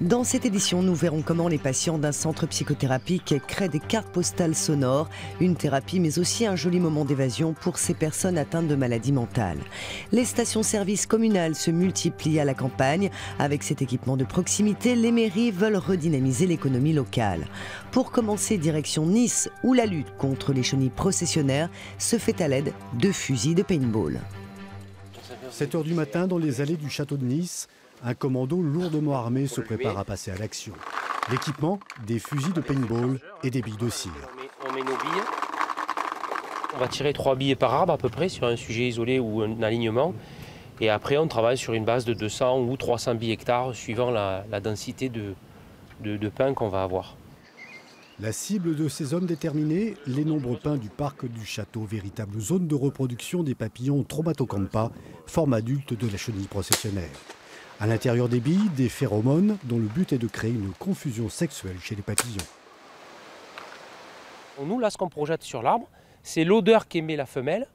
Dans cette édition, nous verrons comment les patients d'un centre psychothérapique créent des cartes postales sonores, une thérapie mais aussi un joli moment d'évasion pour ces personnes atteintes de maladies mentales. Les stations-service communales se multiplient à la campagne. Avec cet équipement de proximité, les mairies veulent redynamiser l'économie locale. Pour commencer, direction Nice, où la lutte contre les chenilles processionnaires se fait à l'aide de fusils de paintball. 7 h du matin, dans les allées du château de Nice, un commando lourdement armé se prépare à passer à l'action. L'équipement, des fusils de paintball et des billes de cire. On met nos billes. On va tirer 3 billes par arbre à peu près sur un sujet isolé ou un alignement. Et après, on travaille sur une base de 200 ou 300 billes hectares suivant la densité de pins qu'on va avoir. La cible de ces hommes déterminés, les nombreux pins du parc du château, véritable zone de reproduction des papillons Traumatocampa, forme adulte de la chenille processionnaire. À l'intérieur des billes, des phéromones dont le but est de créer une confusion sexuelle chez les papillons. Nous, là, ce qu'on projette sur l'arbre, c'est l'odeur qu'émet la femelle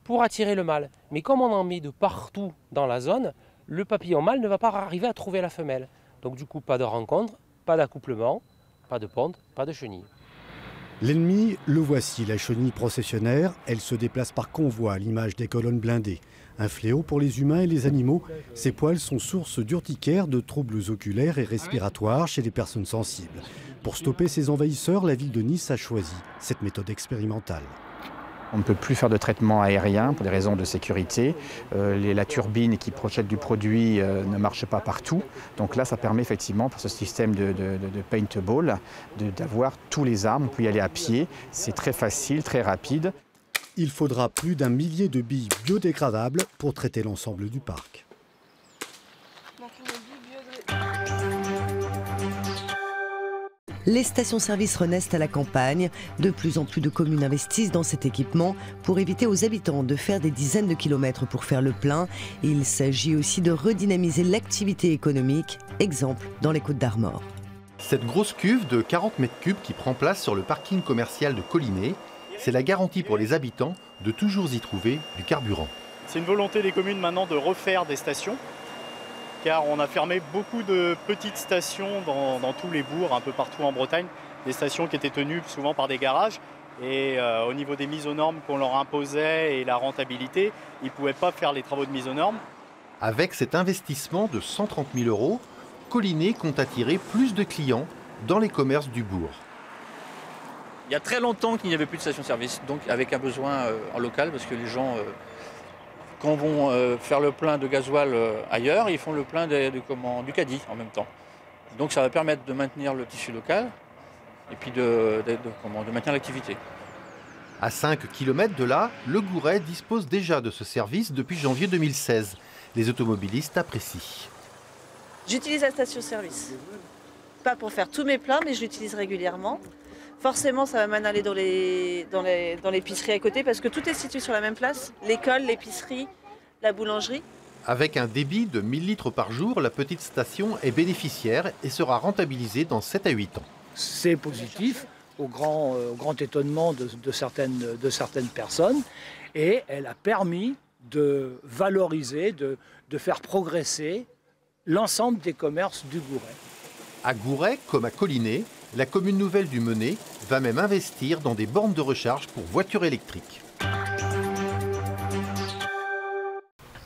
pour attirer le mâle. Mais comme on en met de partout dans la zone, le papillon mâle ne va pas arriver à trouver la femelle. Donc du coup, pas de rencontre, pas d'accouplement, pas de ponte, pas de chenille. L'ennemi, le voici, la chenille processionnaire. Elle se déplace par convoi à l'image des colonnes blindées. Un fléau pour les humains et les animaux. Ses poils sont source d'urticaire, de troubles oculaires et respiratoires chez les personnes sensibles. Pour stopper ces envahisseurs, la ville de Nice a choisi cette méthode expérimentale. On ne peut plus faire de traitement aérien pour des raisons de sécurité. La turbine qui projette du produit ne marche pas partout. Donc là, ça permet effectivement, par ce système de paintball, d'avoir tous les arbres. On peut y aller à pied. C'est très facile, très rapide. Il faudra plus d'1 millier de billes biodégradables pour traiter l'ensemble du parc. Les stations-service renaissent à la campagne. De plus en plus de communes investissent dans cet équipement pour éviter aux habitants de faire des dizaines de kilomètres pour faire le plein. Il s'agit aussi de redynamiser l'activité économique, exemple dans les Côtes-d'Armor. Cette grosse cuve de 40 mètres cubes qui prend place sur le parking commercial de Collinet, c'est la garantie pour les habitants de toujours y trouver du carburant. C'est une volonté des communes maintenant de refaire des stations, car on a fermé beaucoup de petites stations dans tous les bourgs, un peu partout en Bretagne, des stations qui étaient tenues souvent par des garages. Et au niveau des mises aux normes qu'on leur imposait et la rentabilité, ils ne pouvaient pas faire les travaux de mise aux normes. Avec cet investissement de 130 000 €, Collinet compte attirer plus de clients dans les commerces du bourg. Il y a très longtemps qu'il n'y avait plus de station-service, donc avec un besoin en local, parce que les gens, quand vont faire le plein de gasoil ailleurs, ils font le plein du caddie en même temps. Donc ça va permettre de maintenir le tissu local et puis de maintenir l'activité. À 5 km de là, Le Gouret dispose déjà de ce service depuis janvier 2016. Les automobilistes apprécient. J'utilise la station-service. Pas pour faire tous mes plats, mais je l'utilise régulièrement. Forcément, ça va m'en aller dans l'épicerie à côté parce que tout est situé sur la même place. L'école, l'épicerie, la boulangerie. Avec un débit de 1000 litres par jour, la petite station est bénéficiaire et sera rentabilisée dans 7 à 8 ans. C'est positif, au grand étonnement de certaines personnes. Et elle a permis de valoriser, de faire progresser l'ensemble des commerces du Gouret. À Gouret, comme à Collinet, la commune nouvelle du Menet va même investir dans des bornes de recharge pour voitures électriques.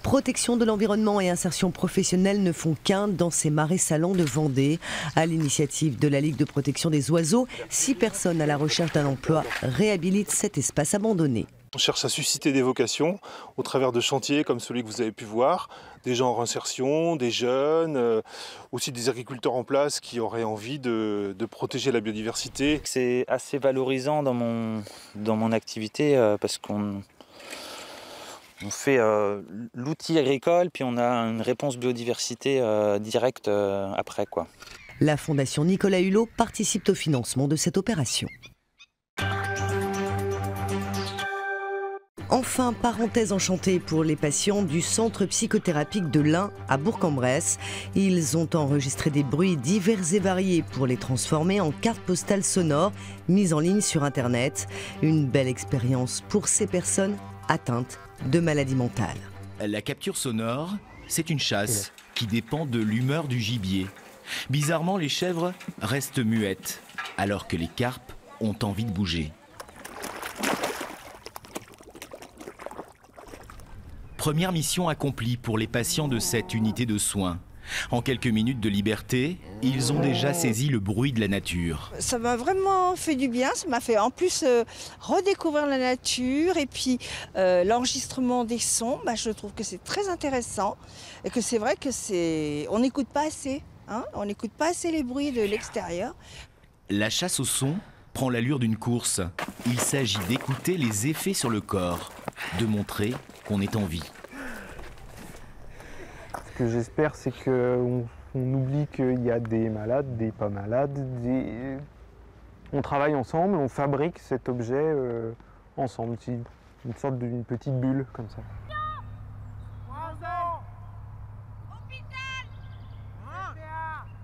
Protection de l'environnement et insertion professionnelle ne font qu'un dans ces marais salants de Vendée. À l'initiative de la Ligue de protection des oiseaux, 6 personnes à la recherche d'un emploi réhabilitent cet espace abandonné. On cherche à susciter des vocations au travers de chantiers comme celui que vous avez pu voir, des gens en réinsertion, des jeunes, aussi des agriculteurs en place qui auraient envie de protéger la biodiversité. C'est assez valorisant dans mon activité parce qu'on fait l'outil agricole puis on a une réponse biodiversité directe après, quoi. La Fondation Nicolas Hulot participe au financement de cette opération. Enfin, parenthèse enchantée pour les patients du centre psychothérapique de l'Ain à Bourg-en-Bresse. Ils ont enregistré des bruits divers et variés pour les transformer en cartes postales sonores mises en ligne sur Internet. Une belle expérience pour ces personnes atteintes de maladies mentales. La capture sonore, c'est une chasse qui dépend de l'humeur du gibier. Bizarrement, les chèvres restent muettes, alors que les carpes ont envie de bouger. Première mission accomplie pour les patients de cette unité de soins. En quelques minutes de liberté, ils ont déjà saisi le bruit de la nature. Ça m'a vraiment fait du bien, ça m'a fait en plus redécouvrir la nature et puis l'enregistrement des sons, je trouve que c'est très intéressant et que c'est vrai que on n'écoute pas assez, hein, on n'écoute pas assez les bruits de l'extérieur. La chasse au son prend l'allure d'une course. Il s'agit d'écouter les effets sur le corps, de montrer qu'on est en vie. Ce que j'espère, c'est qu'on oublie qu'il y a des malades, des pas malades. On travaille ensemble, on fabrique cet objet ensemble, une sorte d'une petite bulle comme ça.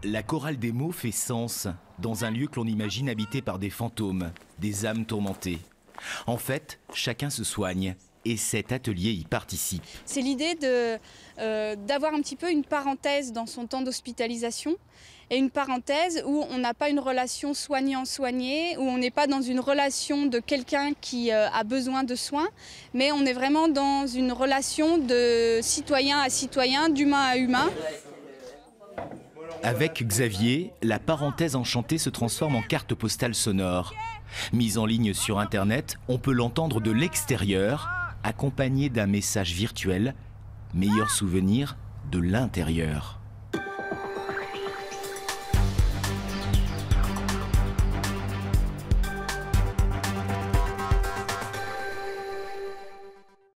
La chorale des mots fait sens dans un lieu que l'on imagine habité par des fantômes, des âmes tourmentées. En fait, chacun se soigne et cet atelier y participe. C'est l'idée d'avoir un petit peu une parenthèse dans son temps d'hospitalisation et une parenthèse où on n'a pas une relation soignant-soigné, où on n'est pas dans une relation de quelqu'un qui a besoin de soins, mais on est vraiment dans une relation de citoyen à citoyen, d'humain à humain. Avec Xavier, la parenthèse enchantée se transforme en carte postale sonore. Mise en ligne sur Internet, on peut l'entendre de l'extérieur, accompagné d'un message virtuel, meilleur souvenir de l'intérieur.